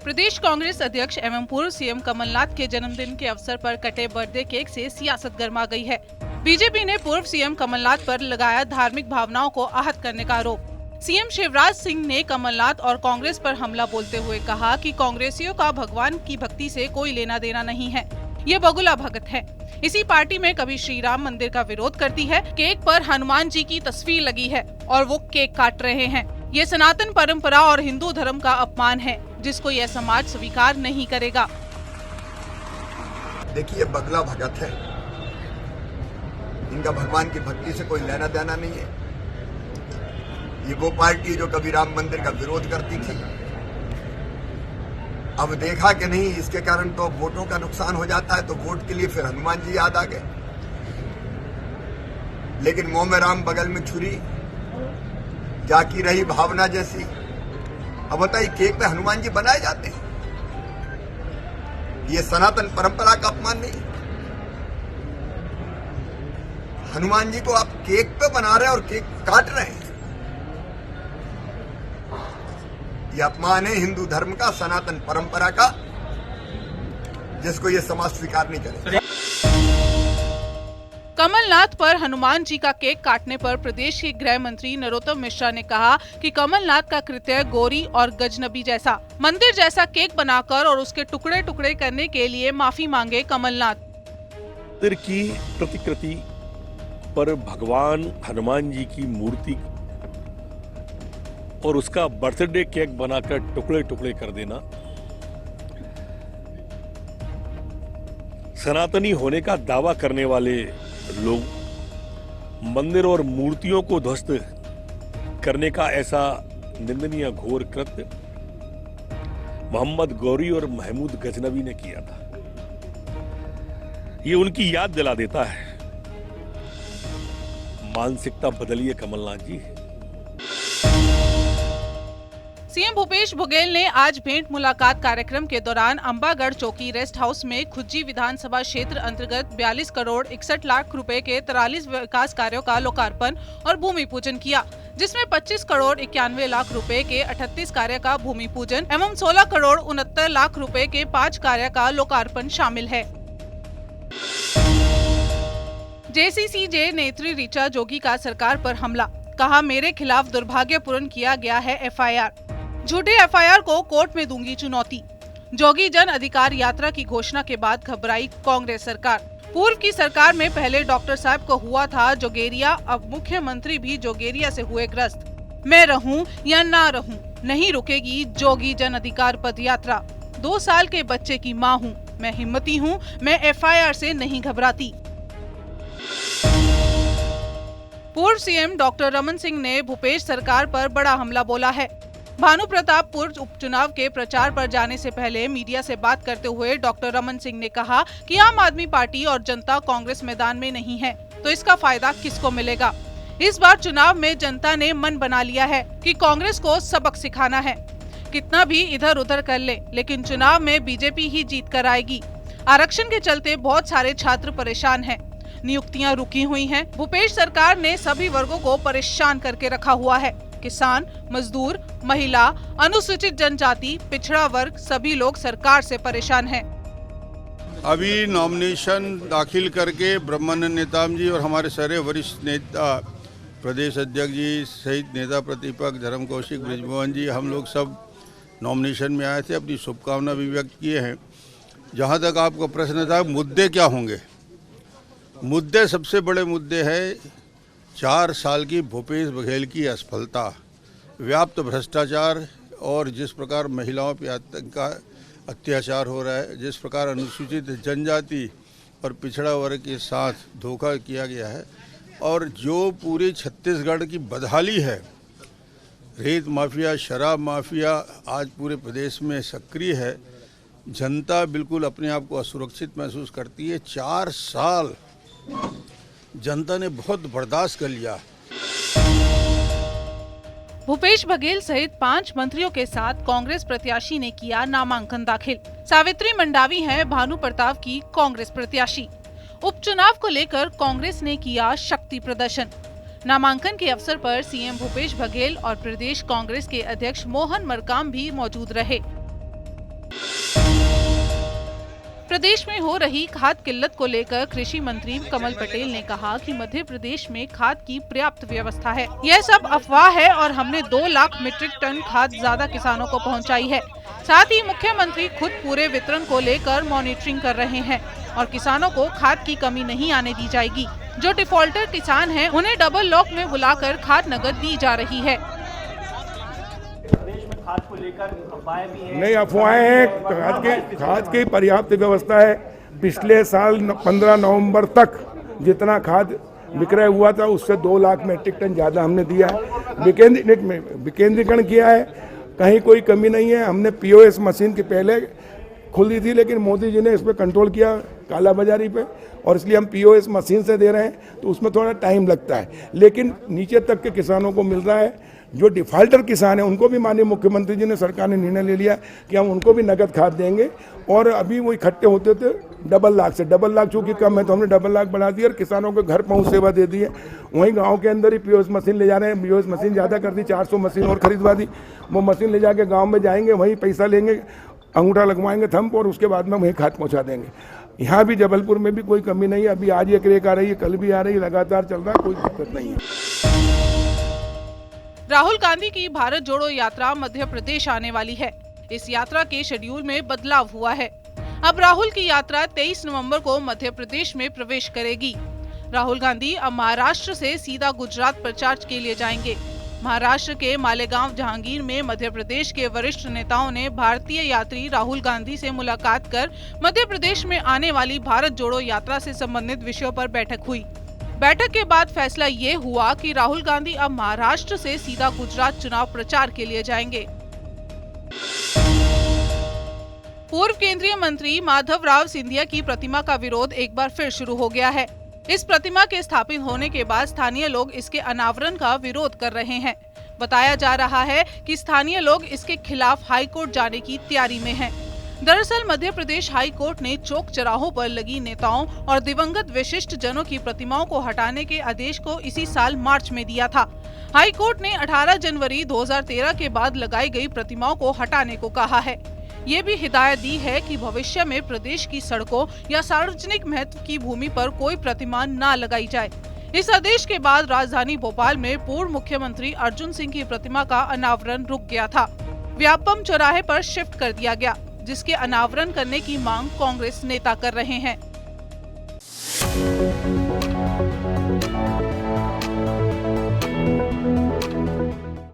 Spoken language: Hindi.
प्रदेश कांग्रेस अध्यक्ष एवं पूर्व सीएम कमलनाथ के जन्मदिन के अवसर पर कटे बर्थडे केक से सियासत गर्मा गई है। बीजेपी ने पूर्व सीएम कमलनाथ पर लगाया धार्मिक भावनाओं को आहत करने का आरोप। सीएम शिवराज सिंह ने कमलनाथ और कांग्रेस पर हमला बोलते हुए कहा कि कांग्रेसियों का भगवान की भक्ति से कोई लेना देना नहीं है, ये बगुला भगत है। इसी पार्टी में कभी श्री राम मंदिर का विरोध करती है, केक पर हनुमान जी की तस्वीर लगी है और वो केक काट रहे हैं। ये सनातन परंपरा और हिंदू धर्म का अपमान है, जिसको यह समाज स्वीकार नहीं करेगा। देखिए, बगला भगत है, इनका भगवान की भक्ति से कोई लेना देना नहीं है। ये वो पार्टी जो कभी राम मंदिर का विरोध करती थी, अब देखा कि नहीं इसके कारण तो वोटों का नुकसान हो जाता है, तो वोट के लिए फिर हनुमान जी याद आ गए। लेकिन मुंह में राम बगल में छुरी, जाकी रही भावना जैसी। अब बताइए, केक पे हनुमान जी बनाए जाते हैं, ये सनातन परंपरा का अपमान नहीं। हनुमान जी को आप केक पे बना रहे हैं और केक काट रहे हैं, ये अपमान है हिंदू धर्म का, सनातन परंपरा का, जिसको ये समाज स्वीकार नहीं करेगा। कमलनाथ पर हनुमान जी का केक काटने पर प्रदेश के गृह मंत्री नरोत्तम मिश्रा ने कहा कि कमलनाथ का कृत्य गोरी और गजनबी जैसा, मंदिर जैसा केक बनाकर और उसके टुकड़े टुकड़े करने के लिए माफी मांगे कमलनाथ। मंदिर की प्रतिकृति पर भगवान हनुमान जी की मूर्ति और उसका बर्थडे केक बनाकर टुकड़े टुकड़े कर देना सनातनी होने का दावा करने वाले लोग मंदिर और मूर्तियों को ध्वस्त करने का ऐसा निंदनीय घोर कृत्य मोहम्मद गौरी और महमूद गजनबी ने किया था। ये उनकी याद दिला देता है, मानसिकता बदलिए कमलनाथ जी। सीएम भूपेश बघेल ने आज भेंट मुलाकात कार्यक्रम के दौरान अंबागढ़ चौकी रेस्ट हाउस में खुज्जी विधानसभा क्षेत्र अंतर्गत 42 करोड़ 61 लाख रुपए के 43 विकास कार्यों का लोकार्पण और भूमि पूजन किया, जिसमें 25 करोड़ 91 लाख रुपए के 38 कार्य का भूमि पूजन एवं 16 करोड़ 69 लाख रुपए के 5 कार्य का लोकार्पण शामिल है। जेसीसीजे नेत्री ऋचा जोगी का सरकार पर हमला, कहा मेरे खिलाफ दुर्भाग्यपूर्ण किया गया है एफआईआर, झूठे एफआईआर को कोर्ट में दूंगी चुनौती। जोगी जन अधिकार यात्रा की घोषणा के बाद घबराई कांग्रेस सरकार। पूर्व की सरकार में पहले डॉक्टर साहब को हुआ था जोगेरिया, अब मुख्यमंत्री भी जोगेरिया से हुए ग्रस्त। मैं रहूं या ना रहूं, नहीं रुकेगी जोगी जन अधिकार पद यात्रा। 2 साल के बच्चे की मां हूं, मैं हिम्मती हूं, मैं एफआईआर से नहीं घबराती। पूर्व सीएम डॉक्टर रमन सिंह ने भूपेश सरकार पर बड़ा हमला बोला है। भानु प्रतापपुर उपचुनाव के प्रचार पर जाने से पहले मीडिया से बात करते हुए डॉक्टर रमन सिंह ने कहा कि आम आदमी पार्टी और जनता कांग्रेस मैदान में नहीं है, तो इसका फायदा किसको मिलेगा। इस बार चुनाव में जनता ने मन बना लिया है कि कांग्रेस को सबक सिखाना है, कितना भी इधर उधर कर ले, लेकिन चुनाव में बीजेपी ही जीत कर आएगी। आरक्षण के चलते बहुत सारे छात्र परेशान हैं, नियुक्तियां रुकी हुई हैं। भूपेश सरकार ने सभी वर्गों को परेशान करके रखा हुआ है। किसान, मजदूर, महिला, अनुसूचित जनजाति, पिछड़ा वर्ग, सभी लोग सरकार से परेशान हैं। अभी नॉमिनेशन दाखिल करके ब्रह्मानंद नेताम जी और हमारे सारे वरिष्ठ नेता, प्रदेश अध्यक्ष जी सहित नेता प्रतिपक्ष धर्म कौशिक, ब्रिजमोहन जी, हम लोग सब नॉमिनेशन में आए थे, अपनी शुभकामना भी व्यक्त किए हैं। जहाँ तक आपका प्रश्न था मुद्दे क्या होंगे, मुद्दे सबसे बड़े मुद्दे हैं 4 साल की भूपेश बघेल की असफलता, व्याप्त भ्रष्टाचार और जिस प्रकार महिलाओं पर अत्याचार हो रहा है, जिस प्रकार अनुसूचित जनजाति और पिछड़ा वर्ग के साथ धोखा किया गया है, और जो पूरे छत्तीसगढ़ की बदहाली है, रेत माफिया, शराब माफिया आज पूरे प्रदेश में सक्रिय है, जनता बिल्कुल अपने आप को असुरक्षित महसूस करती है। 4 साल जनता ने बहुत बर्दाश्त कर लिया। भूपेश बघेल सहित 5 मंत्रियों के साथ कांग्रेस प्रत्याशी ने किया नामांकन दाखिल। सावित्री मंडावी हैं भानु प्रताप की कांग्रेस प्रत्याशी। उपचुनाव को लेकर कांग्रेस ने किया शक्ति प्रदर्शन। नामांकन के अवसर पर सीएम भूपेश बघेल और प्रदेश कांग्रेस के अध्यक्ष मोहन मरकाम भी मौजूद रहे। प्रदेश में हो रही खाद किल्लत को लेकर कृषि मंत्री कमल पटेल ने कहा कि मध्य प्रदेश में खाद की पर्याप्त व्यवस्था है। यह सब अफवाह है और हमने 2 लाख मीट्रिक टन खाद ज्यादा किसानों को पहुंचाई है। साथ ही मुख्यमंत्री खुद पूरे वितरण को लेकर मॉनिटरिंग कर रहे हैं और किसानों को खाद की कमी नहीं आने दी जाएगी। जो डिफॉल्टर किसान हैं, उन्हें डबल लॉक में बुलाकर खाद नकद दी जा रही है। खाद को लेकर अफवाहें भी हैं। नहीं, अफवाहें हैं। खाद की पर्याप्त व्यवस्था है। पिछले साल 15 नवंबर तक जितना खाद विक्रय हुआ था उससे 2 लाख मीट्रिक टन ज़्यादा हमने दिया है। विकेंद्रीकरण किया है, कहीं कोई कमी नहीं है। हमने POS मशीन की पहले खुली थी, लेकिन मोदी जी ने इस पर कंट्रोल किया कालाबाजारी पे, और इसलिए हम POS मशीन से दे रहे हैं, तो उसमें थोड़ा टाइम लगता है, लेकिन नीचे तक के किसानों को मिल रहा है। जो डिफाल्टर किसान हैं उनको भी माननीय मुख्यमंत्री जी ने, सरकार ने निर्णय ले लिया कि हम उनको भी नगद खाद देंगे। और अभी वो इकट्ठे होते थे डबल लाख चूँकि कम है तो हमने डबल लाख बढ़ा दिया और किसानों को घर पहुँच सेवा दे दी है। वहीं गाँव के अंदर ही POS मशीन ले जा रहे हैं। POS मशीन ज़्यादा कर दी, 400 मशीन और खरीदवा दी। वो मशीन ले जाके गाँव में जाएंगे, वहीं पैसा लेंगे, अंगूठा लगवाएंगे थंब, और उसके बाद में वहीं खाद पहुँचा देंगे। यहाँ भी जबलपुर में भी कोई कमी नहीं है। अभी आज एक रेक आ रही है, कल भी आ रही है, लगातार चल रहा है, कोई दिक्कत नहीं है। राहुल गांधी की भारत जोड़ो यात्रा मध्य प्रदेश आने वाली है। इस यात्रा के शेड्यूल में बदलाव हुआ है। अब राहुल की यात्रा 23 नवंबर को मध्य प्रदेश में प्रवेश करेगी। राहुल गांधी अब महाराष्ट्र से सीधा गुजरात प्रचार के लिए जाएंगे। महाराष्ट्र के मालेगांव जहांगीर में मध्य प्रदेश के वरिष्ठ नेताओं ने भारतीय यात्री राहुल गांधी से मुलाकात कर मध्य प्रदेश में आने वाली भारत जोड़ो यात्रा से संबंधित विषयों पर बैठक हुई। बैठक के बाद फैसला ये हुआ कि राहुल गांधी अब महाराष्ट्र से सीधा गुजरात चुनाव प्रचार के लिए जाएंगे। पूर्व केंद्रीय मंत्री माधवराव सिंधिया की प्रतिमा का विरोध एक बार फिर शुरू हो गया है। इस प्रतिमा के स्थापित होने के बाद स्थानीय लोग इसके अनावरण का विरोध कर रहे हैं। बताया जा रहा है कि स्थानीय लोग इसके खिलाफ हाई कोर्ट जाने की तैयारी में हैं। दरअसल मध्य प्रदेश हाई कोर्ट ने चौक चौराहों पर लगी नेताओं और दिवंगत विशिष्ट जनों की प्रतिमाओं को हटाने के आदेश को इसी साल मार्च में दिया था। हाई कोर्ट ने 18 जनवरी 2013 के बाद लगाई गई प्रतिमाओं को हटाने को कहा है। ये भी हिदायत दी है कि भविष्य में प्रदेश की सड़कों या सार्वजनिक महत्व की भूमि पर कोई प्रतिमा न लगाई जाए। इस आदेश के बाद राजधानी भोपाल में पूर्व मुख्यमंत्री अर्जुन सिंह की प्रतिमा का अनावरण रुक गया था। व्यापम चौराहे पर शिफ्ट कर दिया गया, जिसके अनावरण करने की मांग कांग्रेस नेता कर रहे हैं।